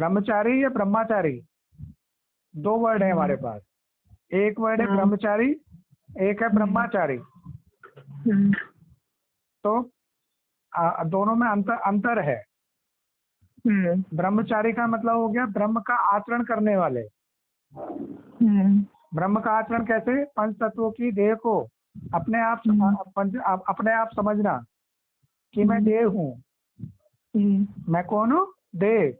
ब्रह्मचारी या ब्रह्मचारी, दो वर्ड है हमारे पास। एक वर्ड है ब्रह्मचारी, एक है ब्रह्मचारी। तो दोनों में अंतर है। ब्रह्मचारी का मतलब हो गया ब्रह्म का आचरण करने वाले। ब्रह्म का आचरण कैसे? पंच तत्वों की देह को अपने आप समझना कि मैं देह हूँ। मैं कौन हूँ? देह।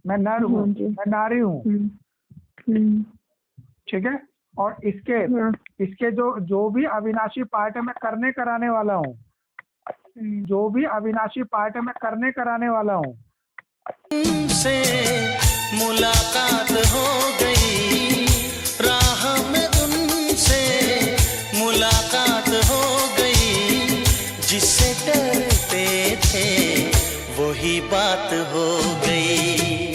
मैं नर हूँ, मैं नारी हूँ। ठीक है। और इसके जो भी अविनाशी पार्ट है मैं करने कराने वाला हूँ। जो भी अविनाशी पार्ट है मैं करने कराने वाला हूँ। से मुलाकात हो गई, राह में उनसे मुलाकात हो गई, जिससे डरते थे वही बात हो गई।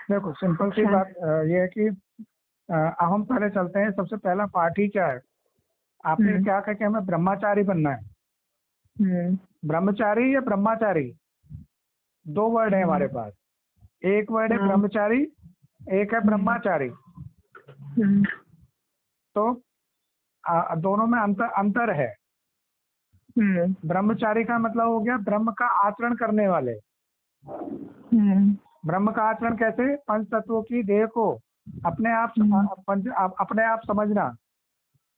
देखो सिंपल सी बात ये है कि अब हम पहले चलते हैं। सबसे पहला पार्ट ही क्या है? आपने क्या कहा कि हमें ब्रह्मचारी बनना है। ब्रह्मचारी या ब्रह्मचारी, दो वर्ड है हमारे पास। एक वर्ड है ब्रह्मचारी, एक है ब्रह्मचारी। तो दोनों में अंतर है। ब्रह्मचारी का मतलब हो गया ब्रह्म का आचरण करने वाले। ब्रह्म का आचरण कैसे? पंच तत्वों की देह को अपने आप समझना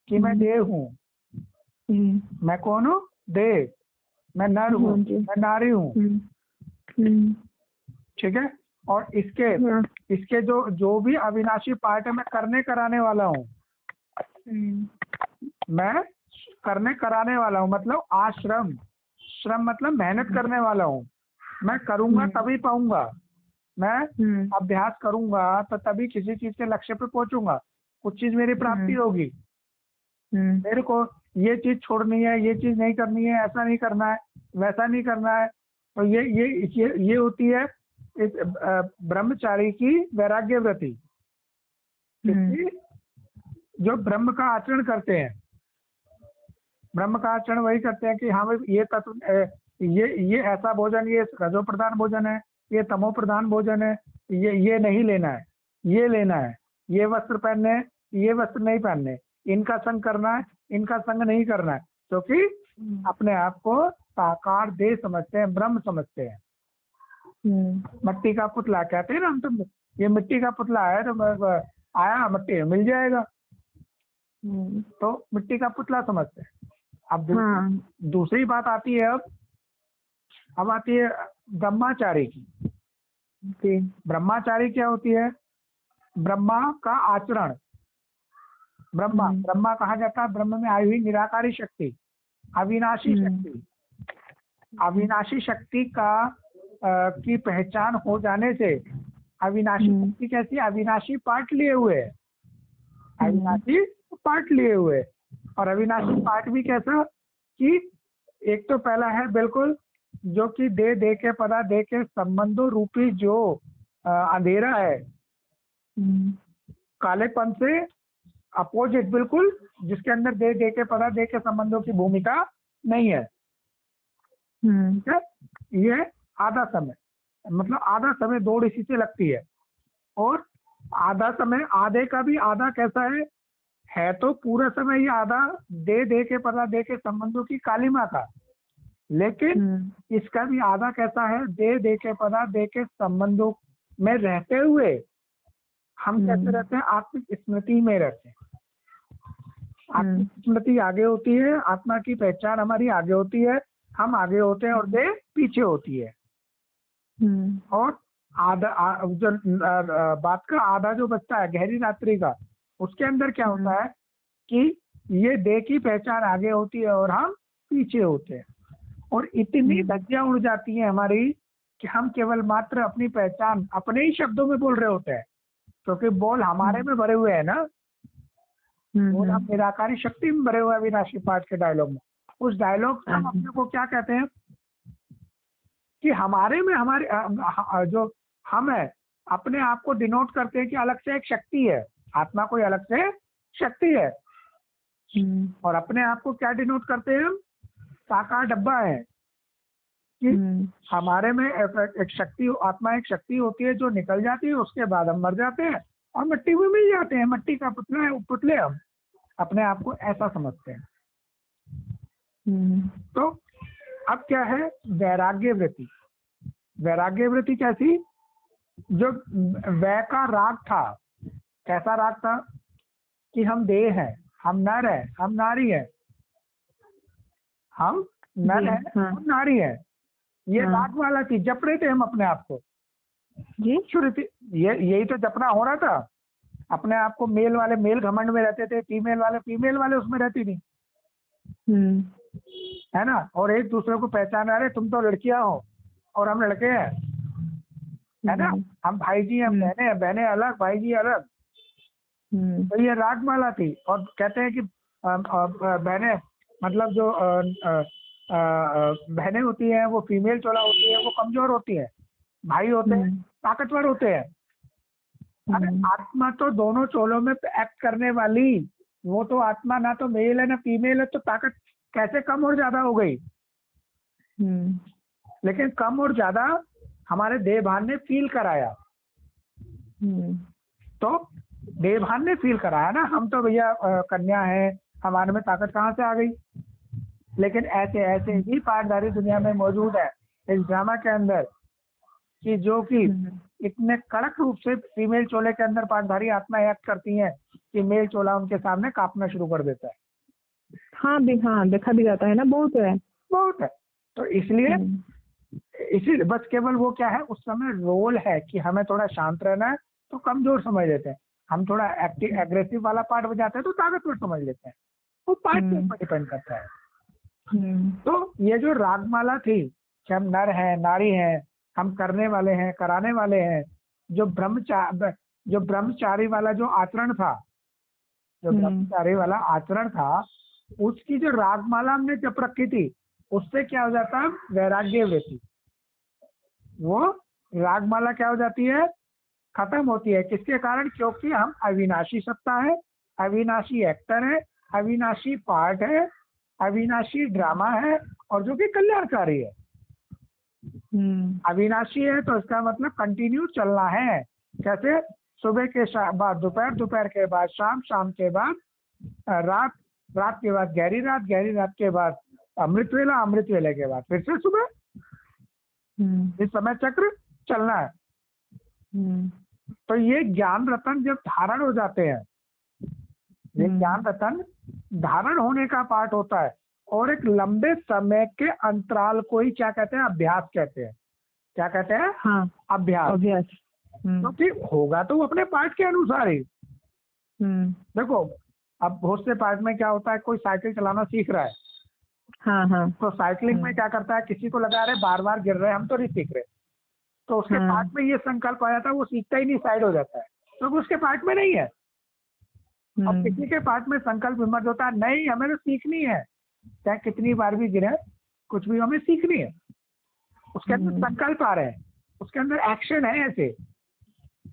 कि मैं देह हूँ। मैं कौन हूँ? देह। मैं नर हूँ, मैं नारी हूँ। ठीक है। और इसके जो भी अविनाशी पार्ट है मैं करने कराने वाला हूँ। मैं करने कराने वाला हूँ मतलब आश्रम। श्रम मतलब मेहनत करने वाला हूँ। मैं करूंगा तभी पाऊंगा। मैं अभ्यास करूंगा तो तभी किसी चीज के लक्ष्य पे पहुंचूंगा। कुछ चीज मेरी प्राप्ति होगी। मेरे को ये चीज छोड़नी है, ये चीज नहीं करनी है, ऐसा नहीं करना है, वैसा नहीं करना है। तो ये होती है इस ब्रह्मचारी की वैराग्य व्रति। जो ब्रह्म का आचरण करते हैं। ब्रह्म का आचरण वही करते हैं कि हाँ भाई ये तत्व ये ऐसा भोजन, ये रजो प्रधान भोजन है, ये तमो प्रधान भोजन है, ये नहीं लेना है, ये लेना है, ये वस्त्र पहनने हैं, ये वस्त्र नहीं पहनने, इनका संग करना है, इनका संग नहीं करना है। क्योंकि अपने आप को साकार देह समझते हैं, ब्रह्म समझते हैं। मिट्टी का पुतला कहते हैं ना हम तो, ये मिट्टी का पुतला है तो आया मिट्टी मिल जाएगा, तो मिट्टी का पुतला समझते हैं। अब दूसरी बात आती है। अब आती है ब्रह्मचारी की। ब्रह्मचारी क्या होती है? ब्रह्मा का आचरण। ब्रह्मा कहा जाता है ब्रह्म में आई हुई निराकारी शक्ति, अविनाशी शक्ति। अविनाशी शक्ति की पहचान हो जाने से अविनाशी शक्ति कैसी? अविनाशी पार्ट लिए हुए, अविनाशी पार्ट लिए हुए। और अविनाशी पार्ट भी कैसा कि एक तो पहला है बिल्कुल जो कि दे के पदा दे के संबंधों रूपी जो अंधेरा है, कालेपन से अपोजिट बिल्कुल, जिसके अंदर दे के पदा दे के संबंधों की भूमिका नहीं है। ठीक है। ये आधा समय, मतलब आधा समय दौड़ इसी से लगती है। और आधा समय, आधे का भी आधा कैसा है तो पूरा समय ये आधा दे के पदा दे के संबंधों की कालिमा का। लेकिन इसका भी आधा कैसा है? दे के पदा दे के संबंधों में रहते हुए हम कैसे रहते हैं? आत्मिक स्मृति में रहते हैं। आत्मिक स्मृति आगे होती है, आत्मा की पहचान हमारी आगे होती है, हम आगे होते हैं और देह पीछे होती है। और आधा जो बात का आधा जो बचता है गहरी रात्रि का, उसके अंदर क्या होता है कि ये देह की पहचान आगे होती है और हम पीछे होते हैं, और इतनी धज्जियां उड़ जाती हैं हमारी कि हम केवल मात्र अपनी पहचान अपने ही शब्दों में बोल रहे होते हैं, क्योंकि बोल हमारे में भरे हुए हैं ना, बोल हम निराकारी शक्ति में भरे हुए हैं अविनाशी पाठ के डायलॉग में। उस डायलॉग से हम अपने को क्या कहते हैं कि हमारे में हमारे जो हम है अपने आप को डिनोट करते हैं कि अलग से एक शक्ति है, आत्मा कोई अलग से शक्ति है, और अपने आप को क्या डिनोट करते हैं हम, साकार डब्बा है कि हमारे में एक शक्ति, आत्मा एक शक्ति होती है जो निकल जाती है, उसके बाद हम मर जाते हैं और मिट्टी में मिल जाते हैं, मिट्टी का पुतला है, पुतले हम अपने आप को ऐसा समझते हैं। तो अब क्या है वैराग्य वृत्ति। वैराग्य वृत्ति कैसी, जो वै का राग था, कैसा राग था कि हम देह हैं, हम नर है, हम नारी है, हम नर है, हम नारी है, ये राग वाला थी, जप रहे थे हम अपने आप को जी, श्रुति यही तो जपना हो रहा था अपने आप को। मेल वाले मेल घमंड में रहते थे, फीमेल वाले उसमें रहती थी, है ना, और एक दूसरे को पहचान रहे, तुम तो लड़कियां हो और हम लड़के हैं, है ना, हम भाई जी, हम बहनें अलग, भाई जी अलग। तो ये रागमाला थी, और कहते हैं कि बहनें मतलब जो बहनें होती हैं वो फीमेल चोला होती है, वो कमजोर होती है, भाई होते हैं ताकतवर होते हैं। अरे आत्मा तो दोनों चोलों में एक्ट करने वाली, वो तो आत्मा ना तो मेल है ना फीमेल है, तो ताकत कैसे कम और ज्यादा हो गई। लेकिन कम और ज्यादा हमारे देहभान ने फील कराया, तो देहभान ने फील कराया ना, हम तो भैया कन्या है, हमारे में ताकत कहाँ से आ गई। लेकिन ऐसे ऐसे ही पाठधारी दुनिया में मौजूद है इस ड्रामा के अंदर, कि जो कि इतने कड़क रूप से फीमेल चोले के अंदर पाठधारी आत्मा एक्ट करती हैं कि मेल चोला उनके सामने कांपना शुरू कर देता है। हाँ देखा भी जाता है ना, बहुत है। तो इसलिए इसी बस केवल वो क्या है, उस समय रोल है कि हमें थोड़ा शांत रहना है तो कमजोर समझ लेते हैं, हम थोड़ा एक्टिव एग्रेसिव वाला पार्ट बजाते हैं तो ताकतवर समझ लेते हैं, वो पार्ट के ऊपर डिपेंड करता है। तो ये जो रागमाला थी कि हम नर हैं, नारी हैं, हम करने वाले हैं, कराने वाले हैं, जो ब्रह्मचारी वाला जो आचरण था, उसकी जो रागमाला हमने जप रखी थी, उससे क्या हो जाता है, वैराग्य वृत्ति, वो रागमाला क्या हो जाती है, खत्म होती है। किसके कारण, क्योंकि हम अविनाशी सत्ता है, अविनाशी एक्टर है, अविनाशी पार्ट है, अविनाशी ड्रामा है, और जो कि कल्याणकारी है। अविनाशी है तो इसका मतलब कंटिन्यू चलना है। कैसे, सुबह के बाद दोपहर, दोपहर के बाद शाम, शाम के बाद रात, रात के बाद गहरी रात, गहरी रात के बाद अमृत वेला, अमृत वेले के बाद फिर से सुबह, इस समय चक्र चलना है। तो ये ज्ञान रतन जब धारण हो जाते हैं, ये ज्ञान रतन धारण होने का पार्ट होता है, और एक लंबे समय के अंतराल को ही क्या कहते हैं, अभ्यास कहते हैं। क्या कहते हैं, हाँ, अभ्यास। क्योंकि होगा तो अपने पार्ट के अनुसार ही। देखो अब बहुत से पार्ट में क्या होता है, कोई साइकिल चलाना सीख रहा है, हाँ, तो साइकिलिंग में क्या करता है, किसी को लगा रहे बार बार गिर रहे, हम तो नहीं सीख रहे, तो उसके पार्ट में ये संकल्प आ जाता है, वो सीखता ही नहीं, साइड हो जाता है, तो उसके पार्ट में नहीं है। और किसी के पार्ट में संकल्प विमर्श होता है, नहीं हमें तो सीखनी है, चाहे कितनी बार भी गिरे, कुछ भी हमें सीखनी है। उसके अंदर संकल्प आ रहे हैं, उसके अंदर एक्शन है, ऐसे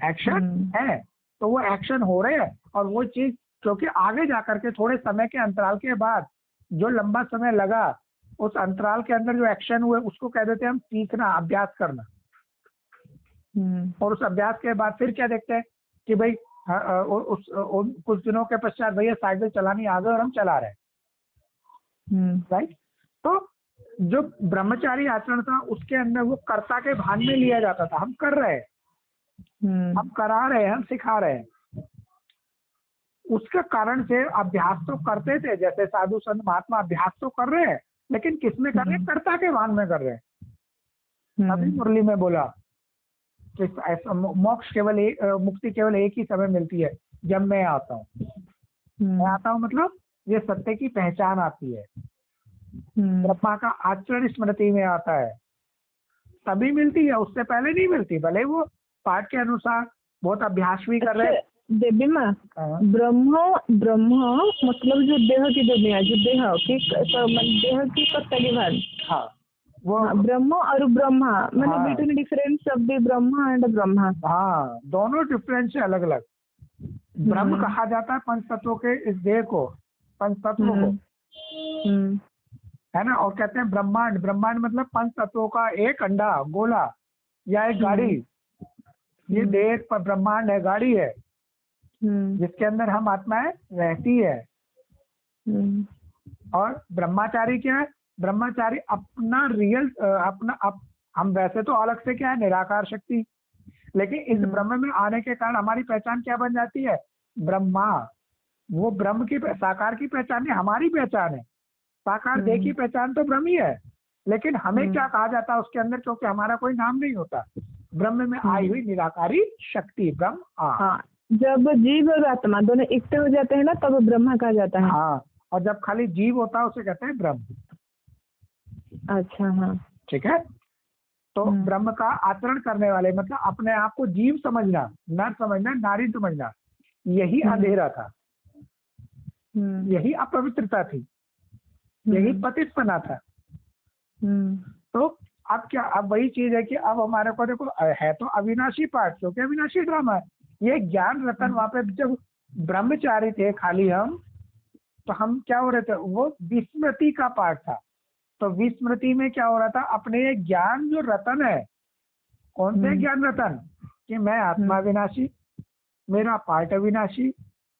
एक्शन है, तो वो एक्शन हो रहे हैं, और वो चीज क्योंकि आगे जाकर के थोड़े समय के अंतराल के बाद जो लंबा समय लगा, उस अंतराल के अंदर जो एक्शन हुए उसको कह देते हैं हम सीखना, अभ्यास करना। और उस अभ्यास के बाद फिर क्या देखते हैं कि भाई कुछ दिनों के पश्चात भैया साइकिल चलानी आ गई और हम चला रहे हैं, राइट। तो जो ब्रह्मचारी आचरण था उसके अंदर वो कर्ता के भान में लिया जाता था, हम कर रहे हैं, हम करा रहे हैं, हम सिखा रहे हैं। उसके कारण से अभ्यास तो करते थे, जैसे साधु संत महात्मा अभ्यास तो कर रहे हैं, लेकिन किसमें कर रहे हैं, कर्ता के भान में कर रहे हैं। अभी मुरली में बोला कि ऐसा मोक्ष केवल मुक्ति केवल एक ही समय मिलती है, जब मैं आता हूँ। मैं आता हूँ मतलब ये सत्य की पहचान आती है। ब्रह्मा का आचरण स्मृति में आता है, तभी मिलती है, उससे पहले नहीं मिलती। भले वो पाठ के अनुसार बहुत अभ्यास भी कर रहे। देवी माँ, हाँ। ब्रह्म मतलब जो देह की दुनिया, जो देह की पत्तली भाग। हाँ वो ब्रह्म और ब्रह्मा, मतलब between difference of the Brahma and Brahma. हाँ, दोनों डिफरेंस है अलग अलग। ब्रह्म कहा जाता है पंच तत्वों के इस देह को, पंच तत्वों को, है ना। और कहते हैं ब्रह्मांड, ब्रह्मांड मतलब पंच तत्वों का एक अंडा, गोला या एक गाड़ी। ये देह पर ब्रह्मांड है, गाड़ी है, जिसके अंदर हम आत्माएं रहती है। और ब्रह्मचारी क्या है? ब्रह्मचारी अपना रियल हम वैसे तो अलग से क्या है, निराकार शक्ति, लेकिन इस ब्रह्म में आने के कारण हमारी पहचान क्या बन जाती है? ब्रह्मा। वो ब्रह्म की साकार की पहचान नहीं, हमारी पहचान है। साकार देह की पहचान तो ब्रह्म ही है, लेकिन हमें क्या कहा जाता है उसके अंदर? क्योंकि हमारा कोई नाम नहीं होता। ब्रह्म में आई हुई निराकारी शक्ति ब्रह्म। हाँ, जब जीव और आत्मा दोनों इकट्ठे हो जाते हैं ना, तब ब्रह्मा कहा जाता है। हाँ, और जब खाली जीव होता है उसे कहते हैं ब्रह्म। अच्छा, हाँ, ठीक है। तो ब्रह्म का आचरण करने वाले मतलब अपने आप को जीव समझना, नर समझना, नारी समझना, यही अंधेरा था, यही अपवित्रता थी, यही पतितपना था। तो अब क्या, अब वही चीज है कि अब हमारे को देखो है तो अविनाशी पाठ, क्योंकि अविनाशी ड्रामा है ये। ज्ञान रतन वहां पे जब ब्रह्मचारी थे खाली हम, तो हम क्या हो रहे थे? वो विस्मृति का पाठ था। तो विस्मृति में क्या हो रहा था? अपने ज्ञान जो रतन है, कौन से ज्ञान रतन? कि मैं आत्मा अविनाशी, मेरा पार्ट अविनाशी,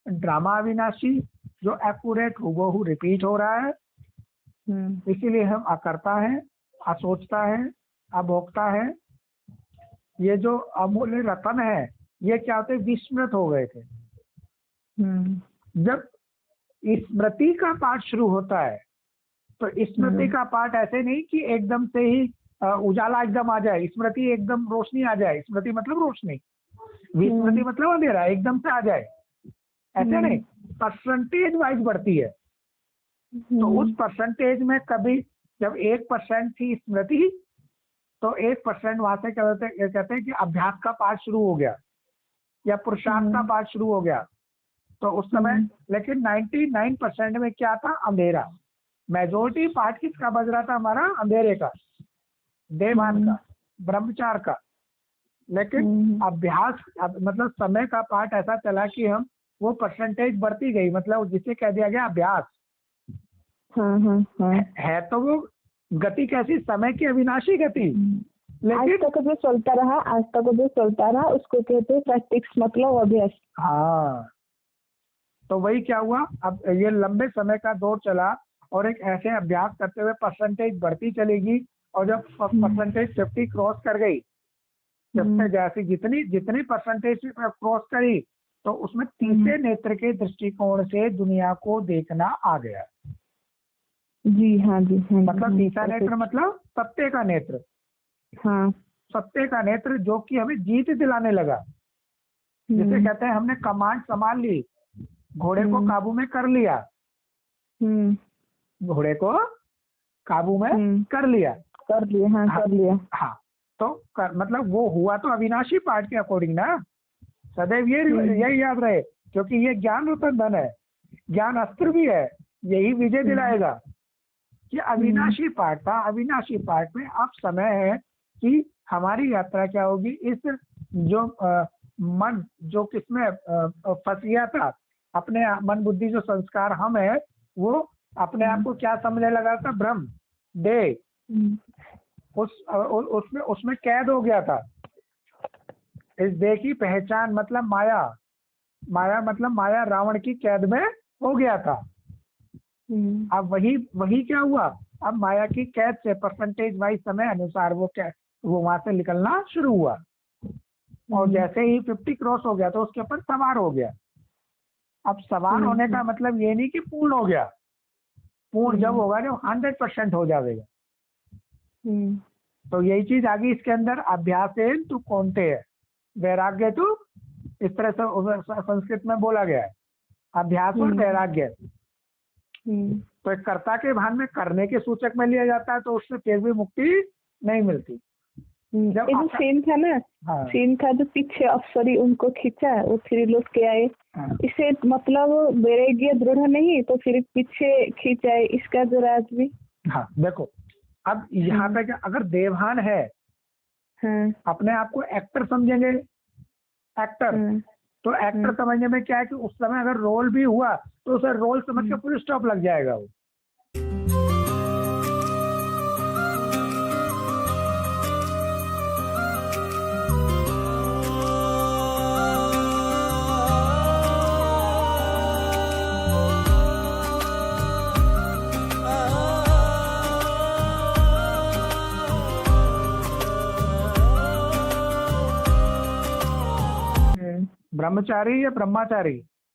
ड्रामा अविनाशी, जो एक्यूरेट हूबहू रिपीट हो रहा है। इसीलिए हम अकर्ता है, असोचता है, अभोक्ता है। ये जो अमूल्य रतन है, ये क्या होते? विस्मृत हो गए थे। जब स्मृति का पाठ शुरू होता है, तो स्मृति का पाठ ऐसे नहीं कि एकदम से ही उजाला एकदम आ जाए, स्मृति एकदम रोशनी आ जाए। स्मृति मतलब रोशनी, विस्मृति मतलब अंधेरा एकदम से आ जाए, ऐसे नहीं। परसेंटेज वाइज बढ़ती है। तो उस परसेंटेज में कभी जब 1% थी स्मृति, तो 1% वहां से कहते हैं कि अभ्यास का पाठ शुरू हो गया या पुरुषार्थ का पाठ शुरू हो गया। तो उस समय लेकिन 99% में क्या था? अंधेरा। मेजोरिटी पाठ किसका बज रहा था? हमारा अंधेरे का, देवान का, ब्रह्मचार का। लेकिन अभ्यास मतलब समय का पाठ ऐसा चला कि हम वो परसेंटेज बढ़ती गई, मतलब जिसे कह दिया गया अभ्यास। है तो वो गति कैसी? समय की अविनाशी गति। लेकिन आज तक जो चलता रहा उसको कहते हैं प्रैक्टिस, मतलब अभ्यास। हाँ, तो वही क्या हुआ, अब ये लंबे समय का दौर चला और एक ऐसे अभ्यास करते हुए परसेंटेज बढ़ती चलेगी। और जब परसेंटेज 50 क्रॉस कर गई, जैसे जितनी परसेंटेज क्रॉस करी, तो उसमें तीसरे नेत्र के दृष्टिकोण से दुनिया को देखना आ गया। जी हाँ, जी हाँ, मतलब तीसरा नेत्र मतलब सत्य का नेत्र। हाँ, सत्य का नेत्र जो कि हमें जीत दिलाने लगा। जिसे कहते हैं हमने कमांड संभाल ली, घोड़े को काबू में कर लिया। घोड़े को काबू में कर लिया। हाँ, कर लिया। हाँ, तो मतलब वो हुआ तो अविनाशी पाठ के अकॉर्डिंग ना। सदैव यही याद रहे, क्योंकि ये ज्ञान रतन धन है, ज्ञान अस्त्र भी है, यही विजय दिलाएगा। कि अविनाशी पाठ था, अविनाशी पाठ में अब समय है कि हमारी यात्रा क्या होगी। इस जो मन जो किसमें फंस गया था, अपने मन बुद्धि जो संस्कार हम है, वो अपने आप को क्या समझने लगा था? ब्रह्म, देह, उसमें कैद हो गया था। इस देह की पहचान मतलब माया, माया मतलब माया रावण की कैद में हो गया था। अब वही क्या हुआ? अब माया की कैद से परसेंटेज वाइज समय अनुसार वो वहां से निकलना शुरू हुआ। और जैसे ही 50 क्रॉस हो गया, तो उसके ऊपर सवार हो गया। अब सवार होने का मतलब ये नहीं कि पूर्ण हो गया। पूर्ण जब होगा जब 100% हो जाएगा। तो यही चीज आ गई इसके अंदर। अभ्यासेन तू कौनते है, वैराग्य तू इस तरह से संस्कृत में बोला गया है, अध्यास और वैराग्य। तो एक कर्ता के भान में करने के सूचक में लिया जाता है, तो उससे फिर भी मुक्ति नहीं मिलती। ये जो सीन था ना, हाँ। सीन था जो पीछे अप्सरी उनको खींचा, वो फिर लौट के आए। हाँ। इसे मतलब वैराग्य दृढ़ नहीं तो फिर पीछे खींचाए, इसका जो राज भी। हाँ देखो, अब यहाँ पे क्या, अगर देवहान है, हाँ। अपने आप को एक्टर समझेंगे, एक्टर, तो एक्टर समझने में क्या है कि उस समय अगर रोल भी हुआ तो उसे रोल समझ के फुल स्टॉप लग जाएगा वो। ब्रह्मचारी या ब्रह्मचारी?